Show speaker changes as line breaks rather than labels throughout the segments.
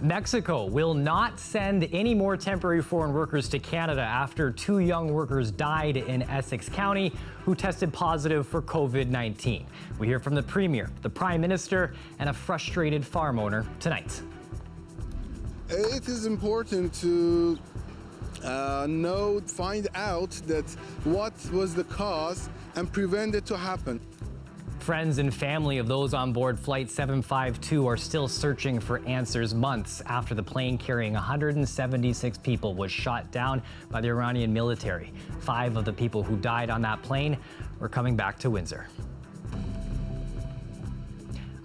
Mexico will not send any more temporary foreign workers to Canada after 2 young workers died in Essex County who tested positive for COVID-19. We hear from the Premier, the Prime Minister, and a frustrated farm owner tonight.
It is important to find out that what was the cause and prevent it to happen.
Friends and family of those on board Flight 752 are still searching for answers months after the plane carrying 176 people was shot down by the Iranian military. 5 of the people who died on that plane were coming back to Windsor.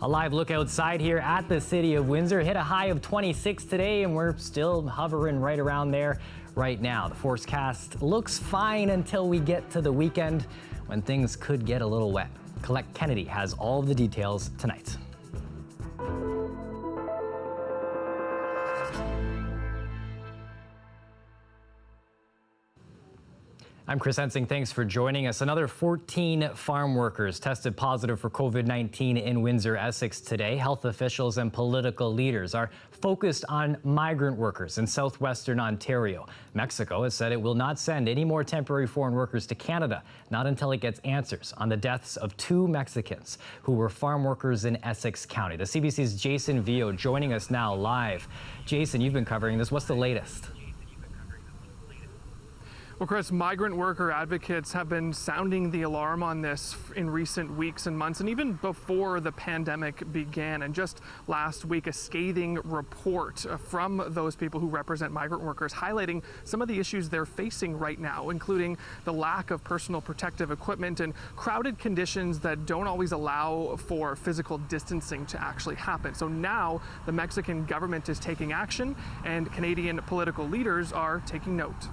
A live look outside here at the city of Windsor. Hit a high of 26 today, and we're still hovering right around there right now. The forecast looks fine until we get to the weekend when things could get a little wet. Colette Kennedy has all of the details tonight. I'm Chris Ensing. Thanks for joining us. Another 14 farm workers tested positive for COVID-19 in Windsor, Essex today. Health officials and political leaders are focused on migrant workers in southwestern Ontario. Mexico has said it will not send any more temporary foreign workers to Canada, not until it gets answers on the deaths of 2 Mexicans who were farm workers in Essex County. The CBC's Jason Vio joining us now live. Jason, you've been covering this. What's the latest?
Well, Chris, migrant worker advocates have been sounding the alarm on this in recent weeks and months, and even before the pandemic began. And just last week, a scathing report from those people who represent migrant workers highlighting some of the issues they're facing right now, including the lack of personal protective equipment and crowded conditions that don't always allow for physical distancing to actually happen. So now the Mexican government is taking action, and Canadian political leaders are taking note.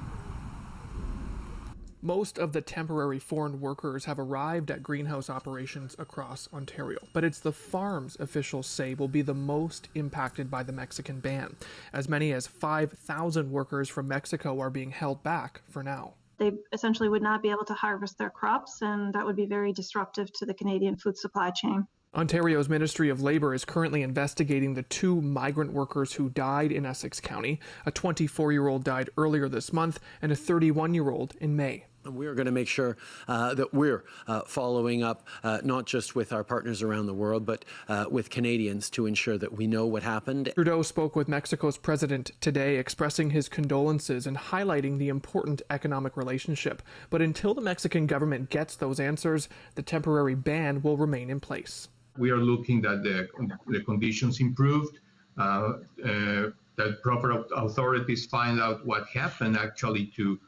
Most of the temporary foreign workers have arrived at greenhouse operations across Ontario, but it's the farms officials say will be the most impacted by the Mexican ban. As many as 5,000 workers from Mexico are being held back for now.
They essentially would not be able to harvest their crops, and that would be very disruptive to the Canadian food supply chain.
Ontario's Ministry of Labour is currently investigating the 2 migrant workers who died in Essex County. A 24-year-old died earlier this month and a 31-year-old in May.
We're going to make sure that we're following up not just with our partners around the world, but with Canadians to ensure that we know what happened.
Trudeau spoke with Mexico's president today, expressing his condolences and highlighting the important economic relationship. But until the Mexican government gets those answers, the temporary ban will remain in place.
We are looking that the conditions improved, that proper authorities find out what happened actually to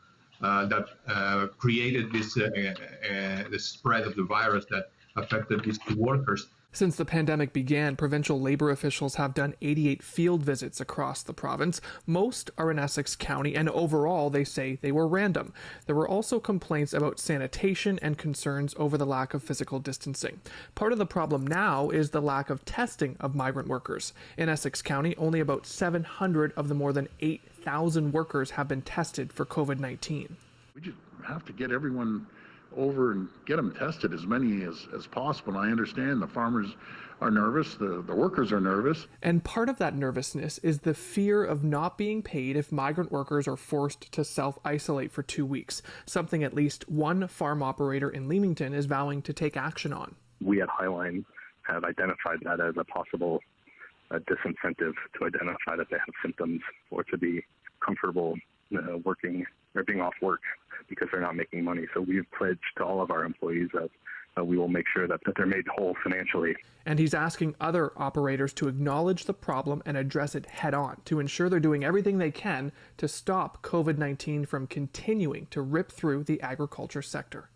that created this the spread of the virus that affected these 2 workers.
Since the pandemic began, provincial Labour officials have done 88 field visits across the province. Most are in Essex County, and overall, they say they were random. There were also complaints about sanitation and concerns over the lack of physical distancing. Part of the problem now is the lack of testing of migrant workers. In Essex County, only about 700 of the more than 8,000 workers have been tested for COVID-19.
We just have to get everyone over and get them tested, as many as possible. And I understand the farmers are nervous, the workers are nervous.
And part of that nervousness is the fear of not being paid if migrant workers are forced to self-isolate for 2 weeks, something at least one farm operator in Leamington is vowing to take action on.
We at Highline have identified that as a possible disincentive to identify that they have symptoms or to be comfortable working or being off work because they're not making money. So we've pledged to all of our employees that we will make sure that they're made whole financially.
And he's asking other operators to acknowledge the problem and address it head on to ensure they're doing everything they can to stop COVID-19 from continuing to rip through the agriculture sector.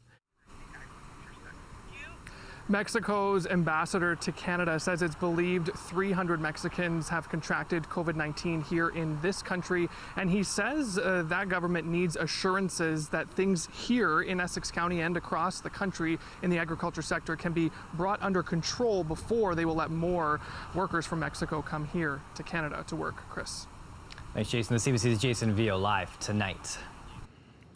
Mexico's ambassador to Canada says it's believed 300 Mexicans have contracted COVID-19 here in this country, and he says that government needs assurances that things here in Essex County and across the country in the agriculture sector can be brought under control before they will let more workers from Mexico come here to Canada to work. Chris.
Thanks, Jason. The CBC's Jason Vio live tonight.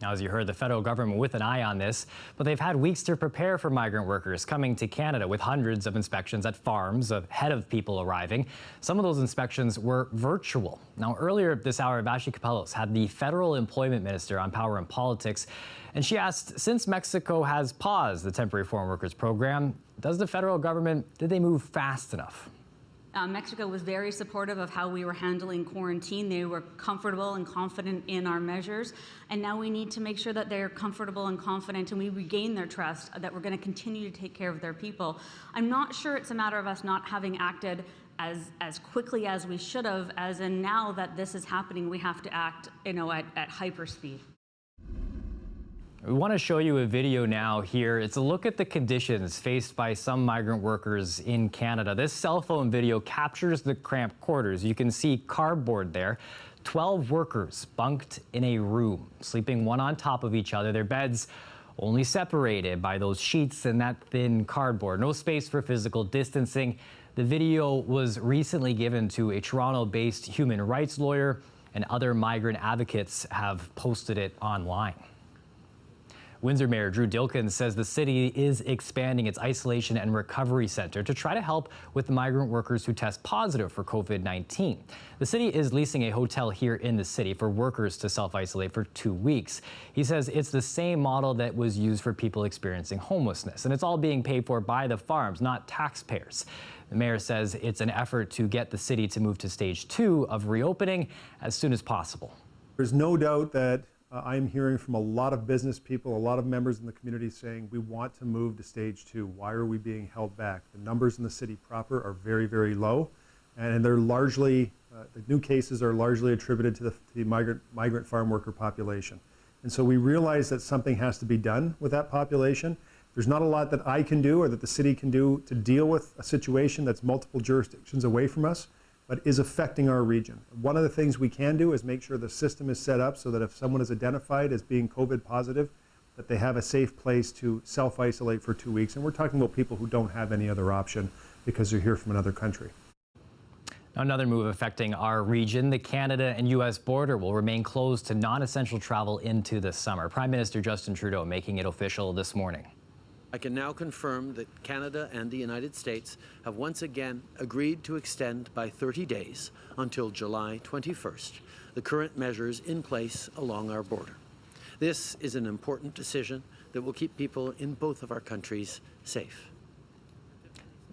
Now, as you heard, the federal government with an eye on this, but they've had weeks to prepare for migrant workers coming to Canada with hundreds of inspections at farms ahead of people arriving. Some of those inspections were virtual. Now, earlier this hour, Vashi Kapelos had the federal employment minister on Power and Politics, and she asked, since Mexico has paused the temporary foreign workers program, does the federal government, did they move fast enough?
Mexico was very supportive of how we were handling quarantine. They were comfortable and confident in our measures. And now we need to make sure that they're comfortable and confident and we regain their trust that we're going to continue to take care of their people. I'm not sure it's a matter of us not having acted as quickly as we should have, as in now that this is happening, we have to act, at hyper speed.
We want to show you a video now here. It's a look at the conditions faced by some migrant workers in Canada. This cell phone video captures the cramped quarters. You can see cardboard there. 12 workers bunked in a room, sleeping one on top of each other. Their beds only separated by those sheets and that thin cardboard. No space for physical distancing. The video was recently given to a Toronto-based human rights lawyer, and other migrant advocates have posted it online. Windsor Mayor Drew Dilkens says the city is expanding its isolation and recovery center to try to help with the migrant workers who test positive for COVID-19. The city is leasing a hotel here in the city for workers to self-isolate for 2 weeks. He says it's the same model that was used for people experiencing homelessness, and it's all being paid for by the farms, not taxpayers. The mayor says it's an effort to get the city to move to stage 2 of reopening as soon as possible.
There's no doubt that I'm hearing from a lot of business people, a lot of members in the community saying we want to move to stage 2. Why are we being held back? The numbers in the city proper are very, very low, and they're largely, the new cases are largely attributed to the migrant farm worker population. And so we realize that something has to be done with that population. There's not a lot that I can do or that the city can do to deal with a situation that's multiple jurisdictions away from us, but is affecting our region. One of the things we can do is make sure the system is set up so that if someone is identified as being COVID positive, that they have a safe place to self-isolate for 2 weeks. And we're talking about people who don't have any other option because they're here from another country.
Another move affecting our region, the Canada and U.S. border will remain closed to non-essential travel into the summer. Prime Minister Justin Trudeau making it official this morning.
I can now confirm that Canada and the United States have once again agreed to extend by 30 days until July 21st the current measures in place along our border. This is an important decision that will keep people in both of our countries safe.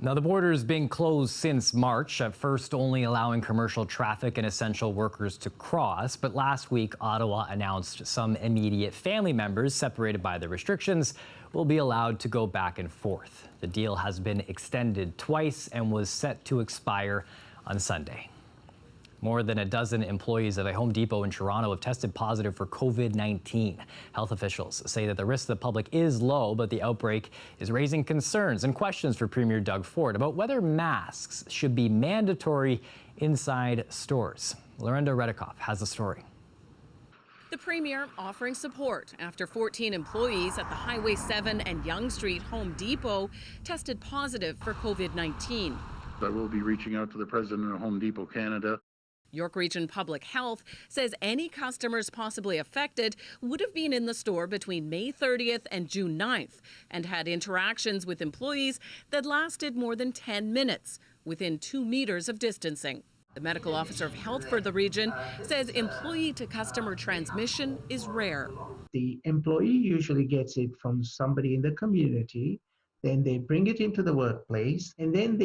Now, the border has been closed since March, at first only allowing commercial traffic and essential workers to cross. But last week, Ottawa announced some immediate family members separated by the restrictions will be allowed to go back and forth. The deal has been extended twice and was set to expire on Sunday. More than a dozen employees of a Home Depot in Toronto have tested positive for COVID-19. Health officials say that the risk to the public is low, but the outbreak is raising concerns and questions for Premier Doug Ford about whether masks should be mandatory inside stores. Lorinda Redikoff has the story.
The Premier offering support after 14 employees at the Highway 7 and Yonge Street Home Depot tested positive for COVID-19.
I will be reaching out to the president of Home Depot Canada.
York Region Public Health says any customers possibly affected would have been in the store between May 30th and June 9th and had interactions with employees that lasted more than 10 minutes within 2 meters of distancing. The medical officer of health for the region says employee-to-customer transmission is rare.
The employee usually gets it from somebody in the community, then they bring it into the workplace, and then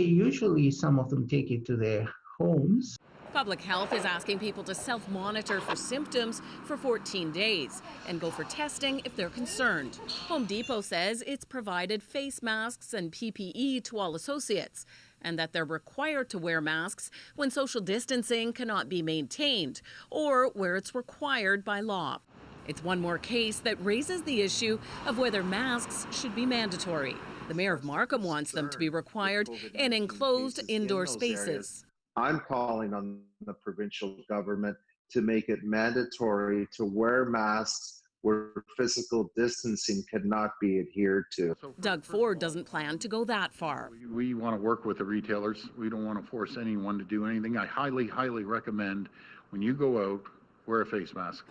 some of them take it to their homes.
Public Health is asking people to self-monitor for symptoms for 14 days and go for testing if they're concerned. Home Depot says it's provided face masks and PPE to all associates and that they're required to wear masks when social distancing cannot be maintained or where it's required by law. It's one more case that raises the issue of whether masks should be mandatory. The mayor of Markham wants them to be required in enclosed indoor spaces.
I'm calling on the provincial government to make it mandatory to wear masks where physical distancing cannot be adhered to.
Doug Ford doesn't plan to go that far.
We want to work with the retailers. We don't want to force anyone to do anything. I highly, highly recommend when you go out, wear a face mask.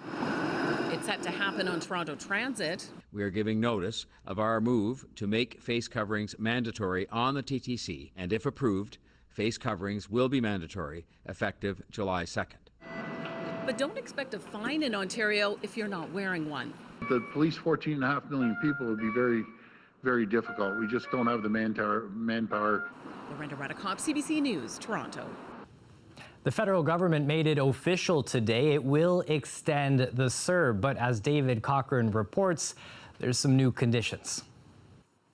It It's set to happen on Toronto Transit.
We are giving notice of our move to make face coverings mandatory on the TTC, and if approved, face coverings will be mandatory effective July 2nd.
But don't expect a fine in Ontario if you're not wearing one.
The police 14.5 million people would be very, very difficult. We just don't have the manpower.
Lorenda Radicop, CBC News, Toronto.
The federal government made it official today. It will extend the CERB, but as David Cochran reports, there's some new conditions.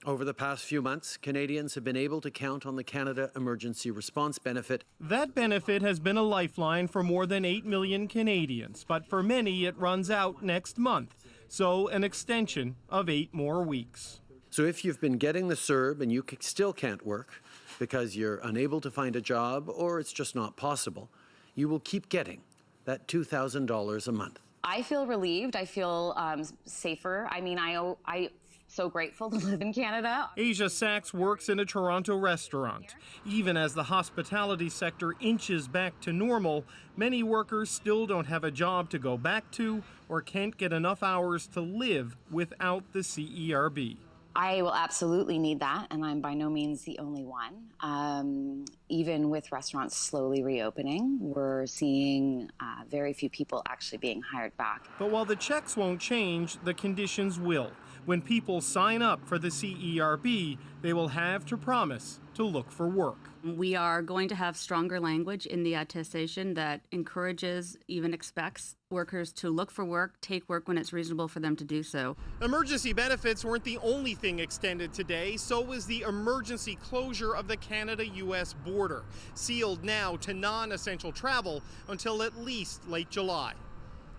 Over the past few months, Canadians have been able to count on the Canada Emergency Response Benefit.
That benefit has been a lifeline for more than 8 million Canadians, but for many it runs out next month, so an extension of 8 more weeks.
So if you've been getting the CERB and you still can't work because you're unable to find a job or it's just not possible, you will keep getting that $2,000 a month.
I feel relieved. I feel safer. I mean, I'm so grateful to live in Canada.
Asia Sachs works in a Toronto restaurant. Even as the hospitality sector inches back to normal, many workers still don't have a job to go back to or can't get enough hours to live without the CERB.
I will absolutely need that, and I'm by no means the only one. Even with restaurants slowly reopening, we're seeing very few people actually being hired back.
But while the checks won't change, the conditions will. When people sign up for the CERB, they will have to promise to look for work.
We are going to have stronger language in the attestation that encourages, even expects, workers to look for work, take work when it's reasonable for them to do so.
Emergency benefits weren't the only thing extended today, so was the emergency closure of the Canada-US border, sealed now to non-essential travel until at least late July.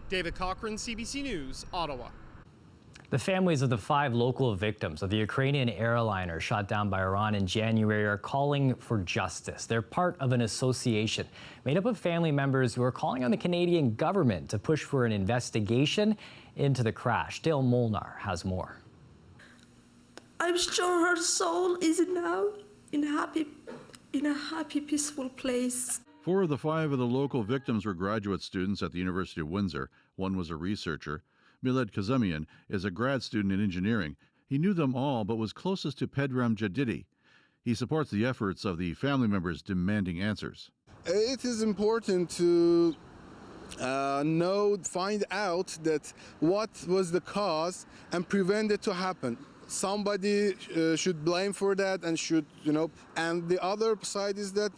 David Cochran, CBC News, Ottawa.
The families of the 5 local victims of the Ukrainian airliner shot down by Iran in January are calling for justice. They're part of an association made up of family members who are calling on the Canadian government to push for an investigation into the crash. Dale Molnar has more.
I'm sure her soul is now in a happy, peaceful place.
4 of the 5 of the local victims were graduate students at the University of Windsor. One was a researcher. Milad Kazemian is a grad student in engineering. He knew them all, but was closest to Pedram Jadidi. He supports the efforts of the family members demanding answers.
It is important to find out that what was the cause and prevent it to happen. Somebody should blame for that and and the other side is that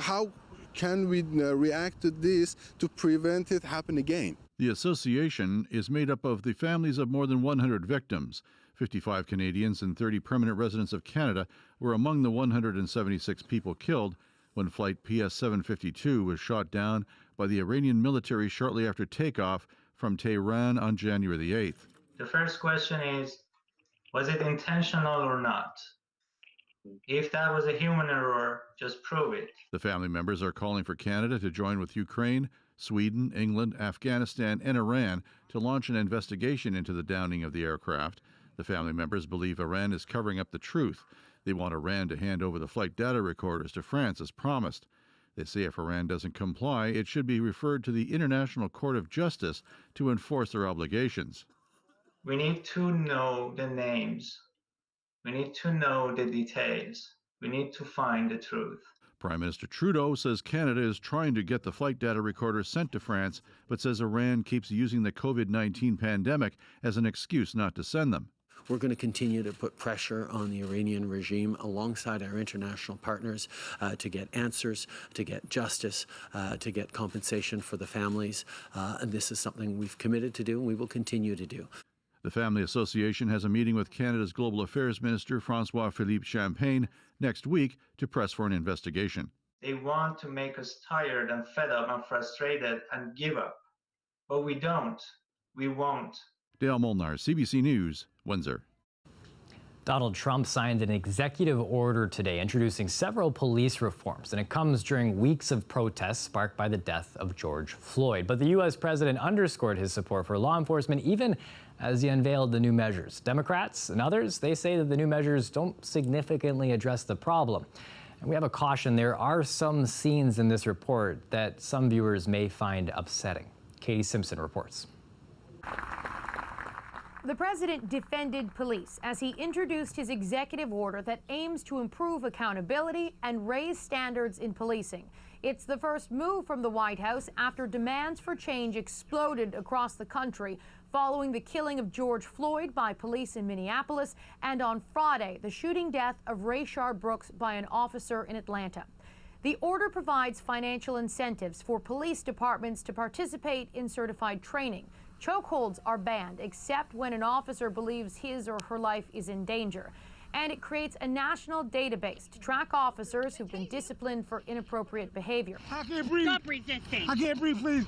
how can we react to this to prevent it happen again?
The association is made up of the families of more than 100 victims. 55 Canadians and 30 permanent residents of Canada were among the 176 people killed when flight PS-752 was shot down by the Iranian military shortly after takeoff from Tehran on January the 8th.
The first question is, was it intentional or not? If that was a human error, just prove it.
The family members are calling for Canada to join with Ukraine, Sweden, England, Afghanistan, and Iran to launch an investigation into the downing of the aircraft. The family members believe Iran is covering up the truth. They want Iran to hand over the flight data recorders to France as promised. They say if Iran doesn't comply, it should be referred to the International Court of Justice to enforce their obligations.
We need to know the names. We need to know the details. We need to find the truth.
Prime Minister Trudeau says Canada is trying to get the flight data recorders sent to France, but says Iran keeps using the COVID-19 pandemic as an excuse not to send them.
We're going to continue to put pressure on the Iranian regime alongside our international partners to get answers, to get justice, to get compensation for the families. And this is something we've committed to do and we will continue to do.
The Family Association has a meeting with Canada's Global Affairs Minister, François-Philippe Champagne, next week to press for an investigation.
They want to make us tired and fed up and frustrated and give up. But we don't. We won't.
Dale Molnar, CBC News, Windsor.
Donald Trump signed an executive order today introducing several police reforms, and it comes during weeks of protests sparked by the death of George Floyd. But the U.S. president underscored his support for law enforcement even as he unveiled the new measures. Democrats and others, they say that the new measures don't significantly address the problem. And we have a caution, there are some scenes in this report that some viewers may find upsetting. Katie Simpson reports.
The president defended police as he introduced his executive order that aims to improve accountability and raise standards in policing. It's the first move from the White House after demands for change exploded across the country following the killing of George Floyd by police in Minneapolis, and on Friday, the shooting death of Rayshard Brooks by an officer in Atlanta. The order provides financial incentives for police departments to participate in certified training. Chokeholds are banned except when an officer believes his or her life is in danger. And it creates a national database to track officers who've been disciplined for inappropriate behavior.
I can't breathe. Stop resisting. I can't breathe, please.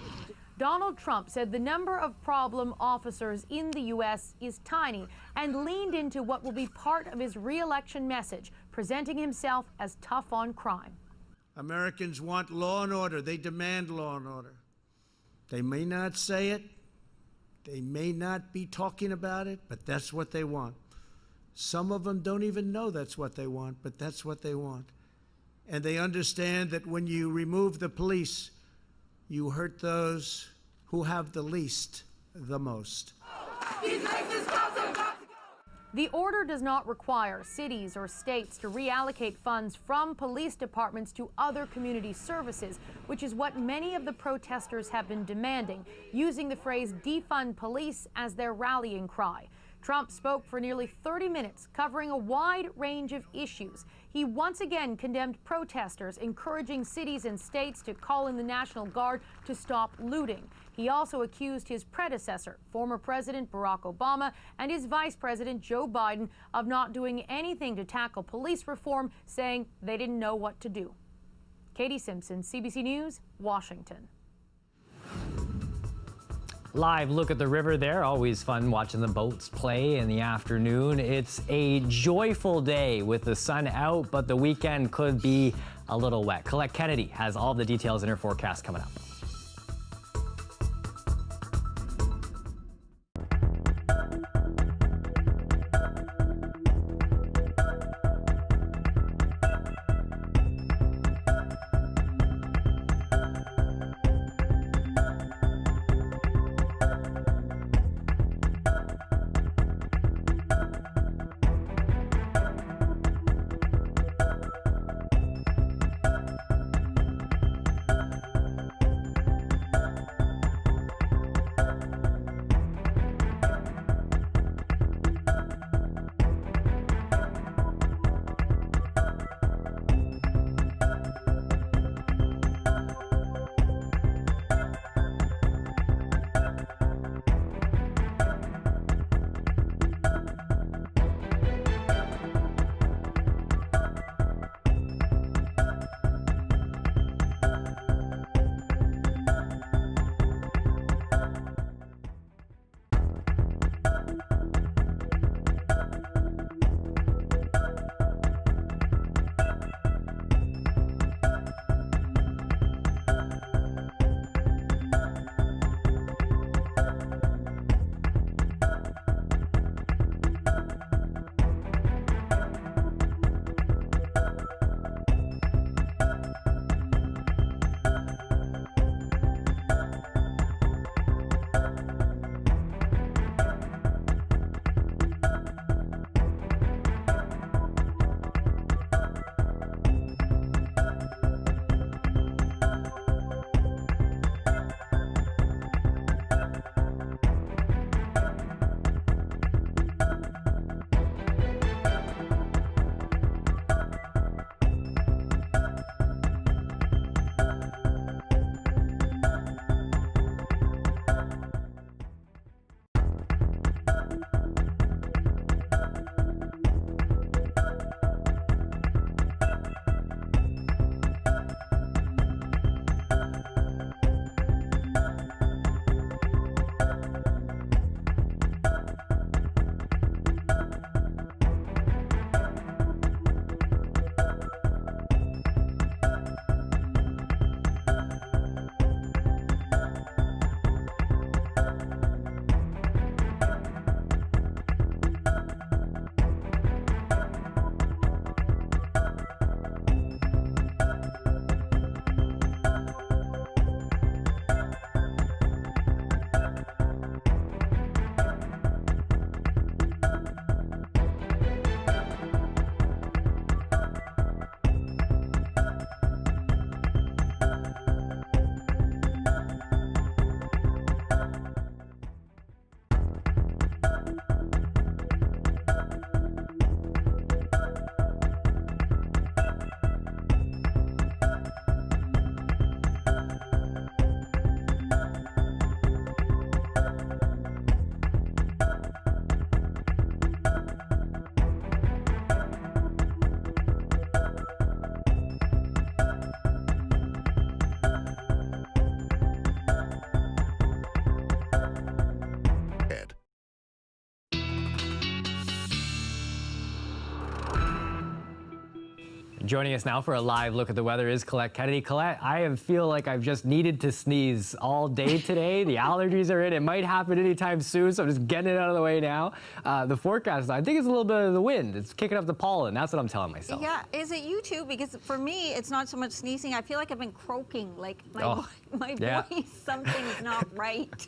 Donald Trump said the number of problem officers in the U.S. is tiny and leaned into what will be part of his re-election message, presenting himself as tough on crime.
Americans want law and order. They demand law and order. They may not say it. They may not be talking about it, but that's what they want. Some of them don't even know that's what they want, but that's what they want. And they understand that when you remove the police, you hurt those who have the least the most.
The order does not require cities or states to reallocate funds from police departments to other community services, which is what many of the protesters have been demanding, using the phrase defund police as their rallying cry. Trump spoke for nearly 30 minutes, covering a wide range of issues. He once again condemned protesters, encouraging cities and states to call in the National Guard to stop looting. He also accused his predecessor, former President Barack Obama, and his Vice President Joe Biden of not doing anything to tackle police reform, saying they didn't know what to do. Katie Simpson, CBC News, Washington.
Live look at the river there. Always fun watching the boats play in the afternoon. It's a joyful day with the sun out, but the weekend could be a little wet. Colette Kennedy has all the details in her forecast coming up. Joining us now for a live look at the weather is Colette Kennedy. Colette, I feel like I've just needed to sneeze all day today. The allergies are in. It might happen anytime soon, so I'm just getting it out of the way now. The forecast, I think it's a little bit of the wind. It's kicking up the pollen. That's what I'm telling myself.
Yeah, is it you too? Because for me, it's not so much sneezing. I feel like I've been croaking. Like my voice, something's not right.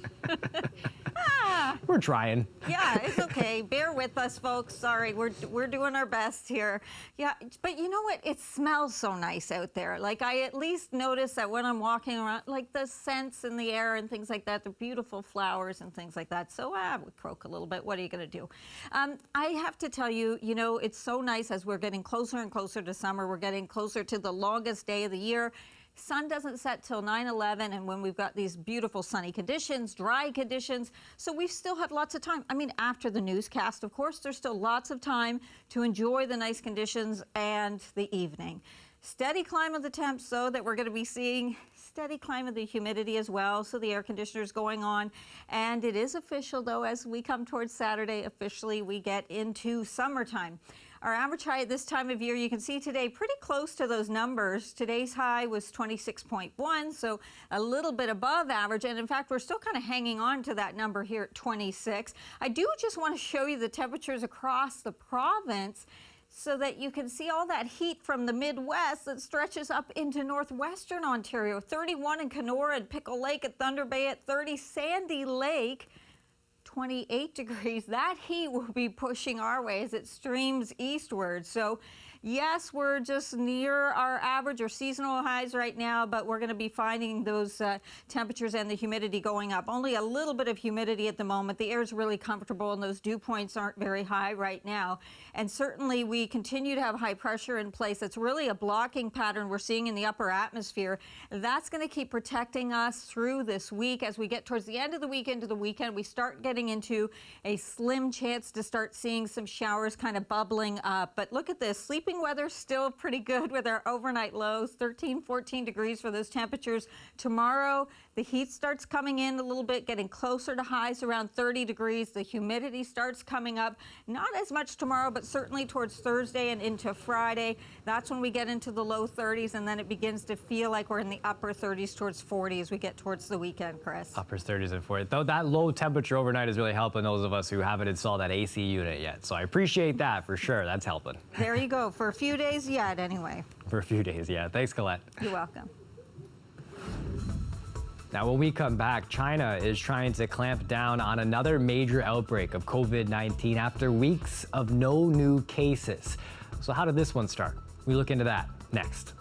We're trying.
Yeah, it's okay. Bear with us, folks. Sorry, we're doing our best here. Yeah, but you know what? It smells so nice out there. Like I at least notice that when I'm walking around, like the scents in the air and things like that, the beautiful flowers and things like that. So we croak a little bit. What are you going to do? I have to tell you, you know, it's so nice as we're getting closer and closer to summer. We're getting closer to the longest day of the year. Sun doesn't set till 9/11, and when we've got these beautiful sunny conditions, dry conditions, so we still have lots of time. I mean, after the newscast, of course, there's still lots of time to enjoy the nice conditions and the evening. Steady climb of the temps, so that we're going to be seeing steady climb of the humidity as well, so the air conditioner's going on. And it is official, though, as we come towards Saturday, officially we get into summertime. Our average high at this time of year, you can see today pretty close to those numbers. Today's high was 26.1, so a little bit above average. And in fact, we're still kind of hanging on to that number here at 26. I do just want to show you the temperatures across the province so that you can see all that heat from the Midwest that stretches up into northwestern Ontario. 31 in Kenora and Pickle Lake at Thunder Bay at 30, Sandy Lake. 28 degrees. That heat will be pushing our way as it streams eastward. So yes, we're just near our average or seasonal highs right now, but we're going to be finding those temperatures and the humidity going up. Only a little bit of humidity at the moment. The air is really comfortable and those dew points aren't very high right now. And certainly we continue to have high pressure in place. It's really a blocking pattern we're seeing in the upper atmosphere. That's going to keep protecting us through this week. As we get towards the end of the week into the weekend, we start getting into a slim chance to start seeing some showers kind of bubbling up. But look at this, sleeping weather's still pretty good with our overnight lows, 13, 14 degrees for those temperatures. Tomorrow, the heat starts coming in a little bit, getting closer to highs around 30 degrees. The humidity starts coming up, not as much tomorrow, but certainly towards Thursday and into Friday. That's when we get into the low 30s, and then it begins to feel like we're in the upper 30s towards 40 as we get towards the weekend, Chris.
Upper 30s and 40s. Though that low temperature overnight is really helping those of us who haven't installed that AC unit yet. So I appreciate that for sure. That's helping.
There you go. For a few days yet, anyway.
For a few days, yeah. Thanks, Colette.
You're welcome.
Now, when we come back, China is trying to clamp down on another major outbreak of COVID-19 after weeks of no new cases. So how did this one start? We look into that next.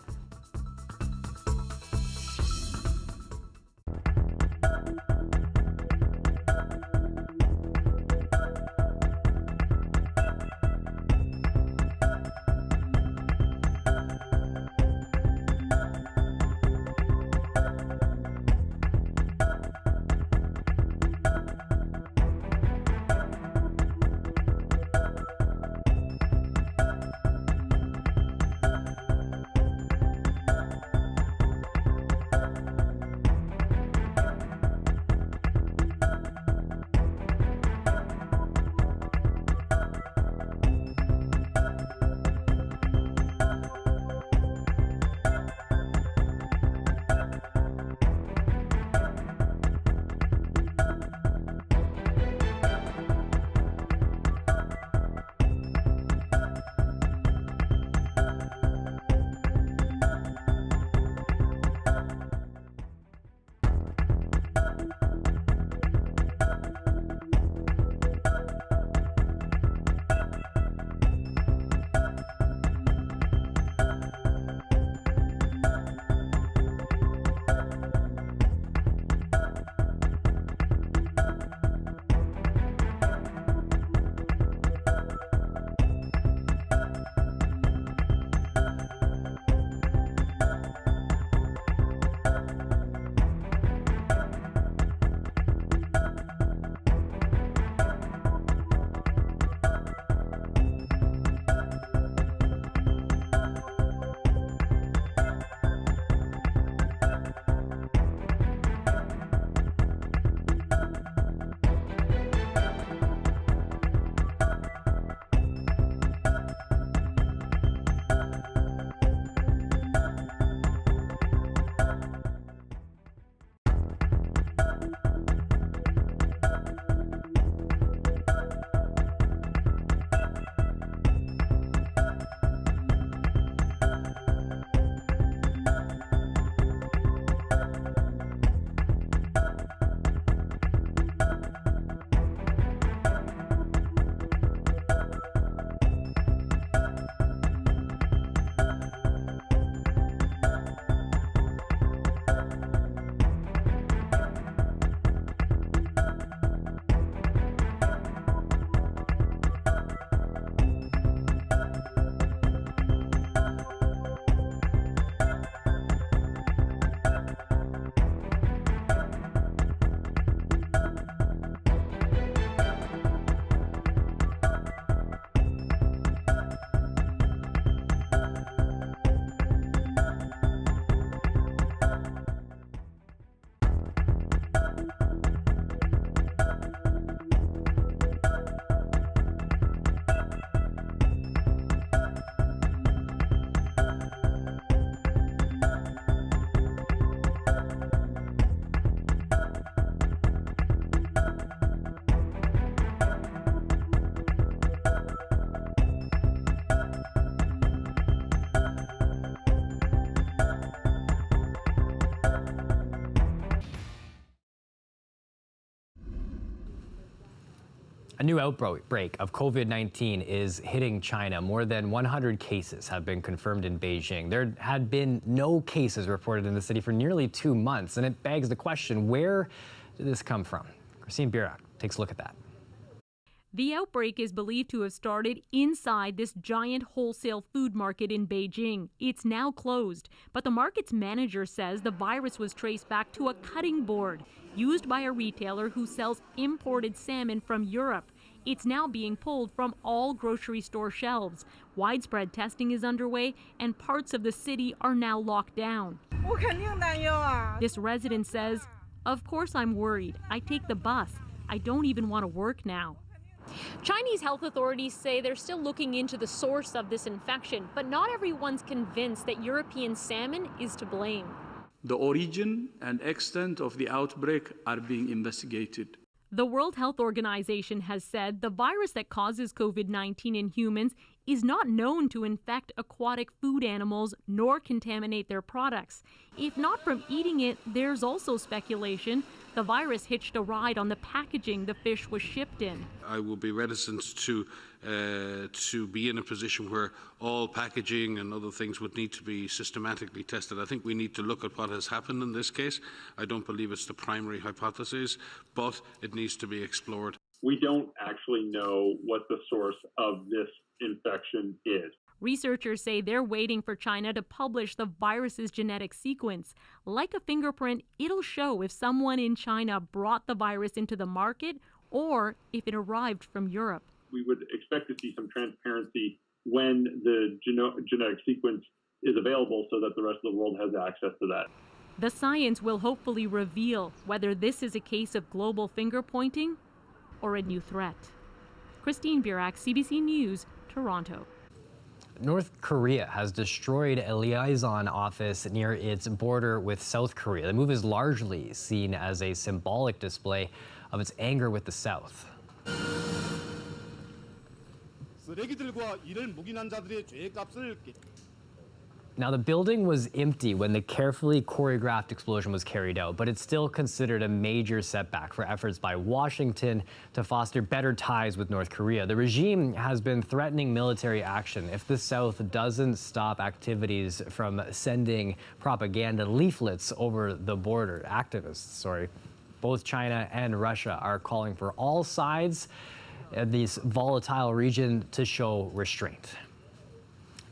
A new outbreak of COVID-19 is hitting China. More than 100 cases have been confirmed in Beijing. There had been no cases reported in the city for nearly 2 months, and it begs the question, where did this come from? Christine Birak takes a look at that.
The outbreak is believed to have started inside this giant wholesale food market in Beijing. It's now closed, but the market's manager says the virus was traced back to a cutting board used by a retailer who sells imported salmon from Europe. It's now being pulled from all grocery store shelves. Widespread testing is underway, and parts of the city are now locked down. This resident says, "Of course I'm worried. I take the bus. I don't even want to work now." Chinese health authorities say they're still looking into the source of this infection, but not everyone's convinced that European salmon is to blame.
The origin and extent of the outbreak are being investigated.
The World Health Organization has said the virus that causes COVID-19 in humans is not known to infect aquatic food animals nor contaminate their products. If not from eating it, there's also speculation the virus hitched a ride on the packaging the fish was shipped in.
I will be reticent to be in a position where all packaging and other things would need to be systematically tested. I think we need to look at what has happened in this case. I don't believe it's the primary hypothesis, but it needs to be explored.
We don't actually know what the source of this infection is.
Researchers say they're waiting for China to publish the virus's genetic sequence. Like a fingerprint, it'll show if someone in China brought the virus into the market or if it arrived from Europe.
We would expect to see some transparency when the genetic sequence is available so that the rest of the world has access to that.
The science will hopefully reveal whether this is a case of global finger pointing or a new threat. Christine Birak, CBC News, Toronto.
North Korea has destroyed a liaison office near its border with South Korea. The move is largely seen as a symbolic display of its anger with the South. Now, the building was empty when the carefully choreographed explosion was carried out, but it's still considered a major setback for efforts by Washington to foster better ties with North Korea. The regime has been threatening military action if the South doesn't stop activities from sending propaganda leaflets over the border. Activists, both China and Russia are calling for all sides in this volatile region to show restraint.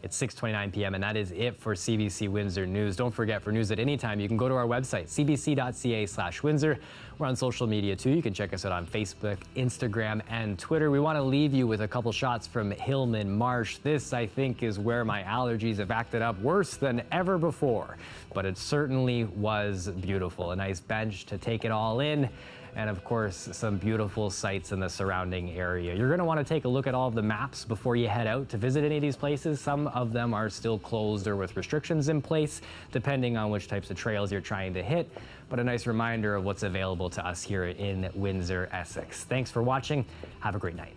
It's 6:29 p.m. and that is it for CBC Windsor News. Don't forget, for news at any time, you can go to our website, cbc.ca/Windsor. We're on social media too. You can check us out on Facebook, Instagram, and Twitter. We want to leave you with a couple shots from Hillman Marsh. This, I think, is where my allergies have acted up worse than ever before. But it certainly was beautiful. A nice bench to take it all in. And of course, some beautiful sights in the surrounding area. You're going to want to take a look at all of the maps before you head out to visit any of these places. Some of them are still closed or with restrictions in place, depending on which types of trails you're trying to hit. But a nice reminder of what's available to us here in Windsor, Essex. Thanks for watching. Have a great night.